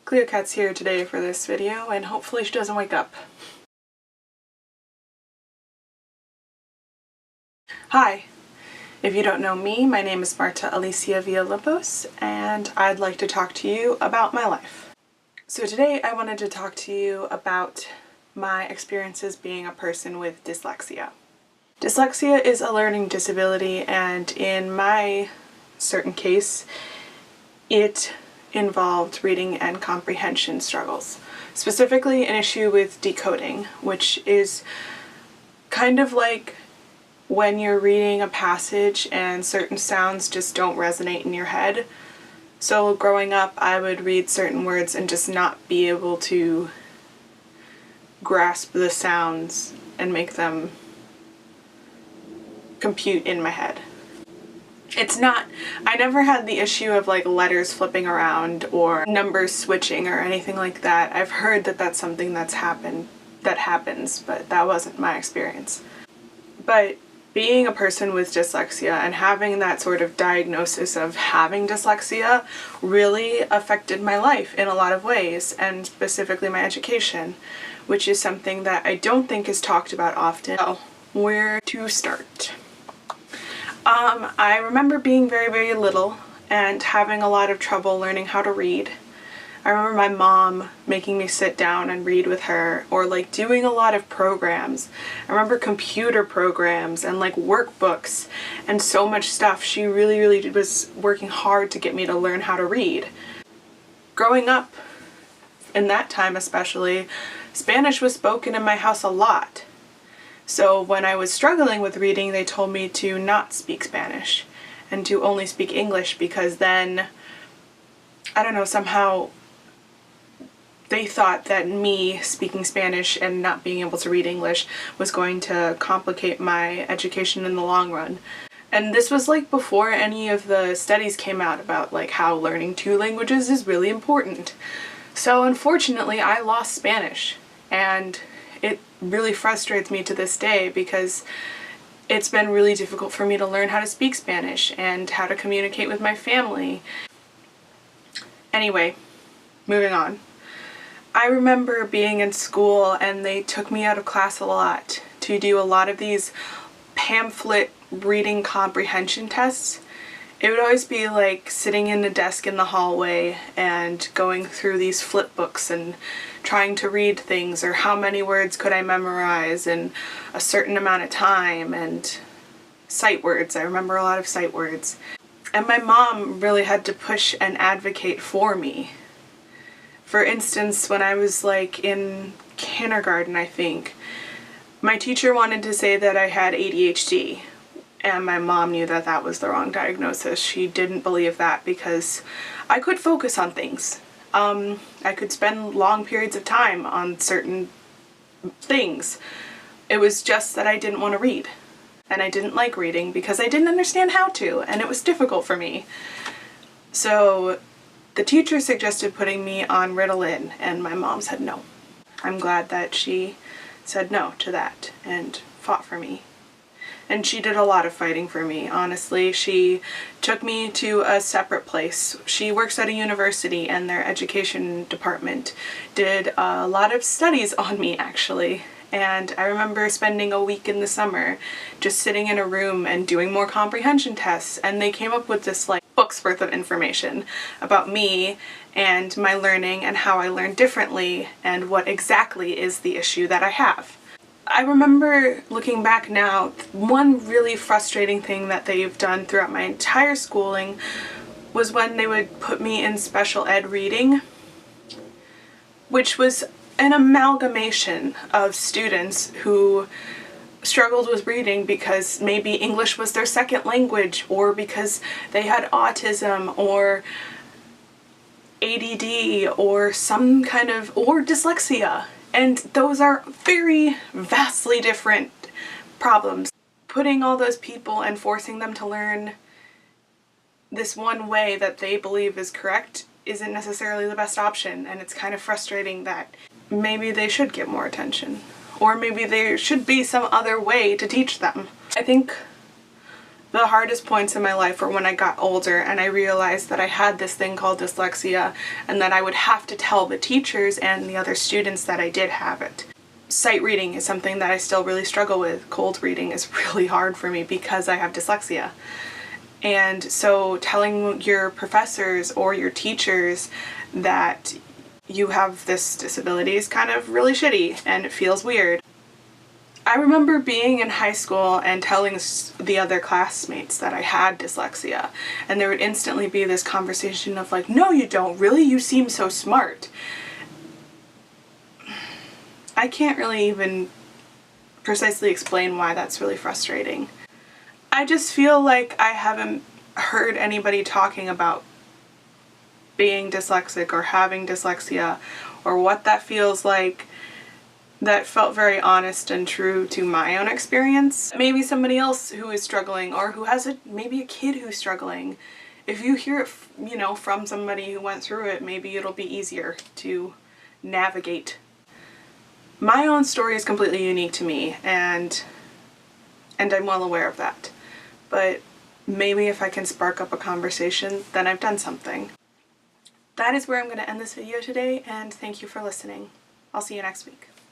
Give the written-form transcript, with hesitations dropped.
Cleocat's here today for this video, and hopefully she doesn't wake up. Hi! If you don't know me, my name is Marta Villalobos, and I'd like to talk to you about my life. So today I wanted to talk to you about my experiences being a person with dyslexia. Dyslexia is a learning disability, and in my certain case, it involved reading and comprehension struggles. Specifically an issue with decoding, which is kind of like when you're reading a passage and certain sounds just don't resonate in your head. So growing up, I would read certain words and just not be able to grasp the sounds and make them compute in my head. I never had the issue of like letters flipping around or numbers switching or anything like that. I've heard that that's something that happens, but that wasn't my experience. But being a person with dyslexia and having that sort of diagnosis of having dyslexia really affected my life in a lot of ways, and specifically my education, which is something that I don't think is talked about often. So, where to start? I remember being very, very little and having a lot of trouble learning how to read. I remember my mom making me sit down and read with her, or like doing a lot of programs. I remember computer programs and like workbooks and so much stuff. She really was working hard to get me to learn how to read. Growing up, in that time especially, Spanish was spoken in my house a lot. So when I was struggling with reading, they told me to not speak Spanish and to only speak English, because then, I don't know, somehow they thought that me speaking Spanish and not being able to read English was going to complicate my education in the long run. And this was like before any of the studies came out about like how learning two languages is really important. So unfortunately, I lost Spanish, and it really frustrates me to this day because it's been really difficult for me to learn how to speak Spanish and how to communicate with my family. Anyway, moving on. I remember being in school and they took me out of class a lot to do a lot of these pamphlet reading comprehension tests. It would always be like sitting in a desk in the hallway and going through these flip books and trying to read things, or how many words could I memorize in a certain amount of time, and sight words. I remember a lot of sight words. And my mom really had to push and advocate for me. For instance, when I was like in kindergarten, I think, my teacher wanted to say that I had ADHD. And my mom knew that that was the wrong diagnosis. She didn't believe that because I could focus on things. I could spend long periods of time on certain things. It was just that I didn't want to read. And I didn't like reading because I didn't understand how to, and it was difficult for me. So the teacher suggested putting me on Ritalin, and my mom said no. I'm glad that she said no to that and fought for me. And she did a lot of fighting for me, honestly. She took me to a separate place. She works at a university, and their education department did a lot of studies on me, actually. And I remember spending a week in the summer just sitting in a room and doing more comprehension tests, and they came up with this like book's worth of information about me and my learning and how I learn differently and what exactly is the issue that I have. I remember looking back now, one really frustrating thing that they've done throughout my entire schooling was when they would put me in special ed reading, which was an amalgamation of students who struggled with reading because maybe English was their second language, or because they had autism or ADD or some kind of, or dyslexia. And those are very vastly different problems. Putting all those people and forcing them to learn this one way that they believe is correct isn't necessarily the best option, and it's kind of frustrating that maybe they should get more attention, or maybe there should be some other way to teach them. I think The hardest points in my life were when I got older and I realized that I had this thing called dyslexia and that I would have to tell the teachers and the other students that I did have it. Sight reading is something that I still really struggle with. Cold reading is really hard for me because I have dyslexia. And so telling your professors or your teachers that you have this disability is kind of really shitty and it feels weird. I remember being in high school and telling the other classmates that I had dyslexia, and there would instantly be this conversation of like, no you don't, really? You seem so smart. I can't really even precisely explain why that's really frustrating. I just feel like I haven't heard anybody talking about being dyslexic or having dyslexia or what that feels like that felt very honest and true to my own experience. Maybe somebody else who is struggling or who has maybe a kid who's struggling. If you hear it, you know, from somebody who went through it, maybe it'll be easier to navigate. My own story is completely unique to me, and I'm well aware of that. But maybe if I can spark up a conversation, then I've done something. That is where I'm going to end this video today, and thank you for listening. I'll see you next week.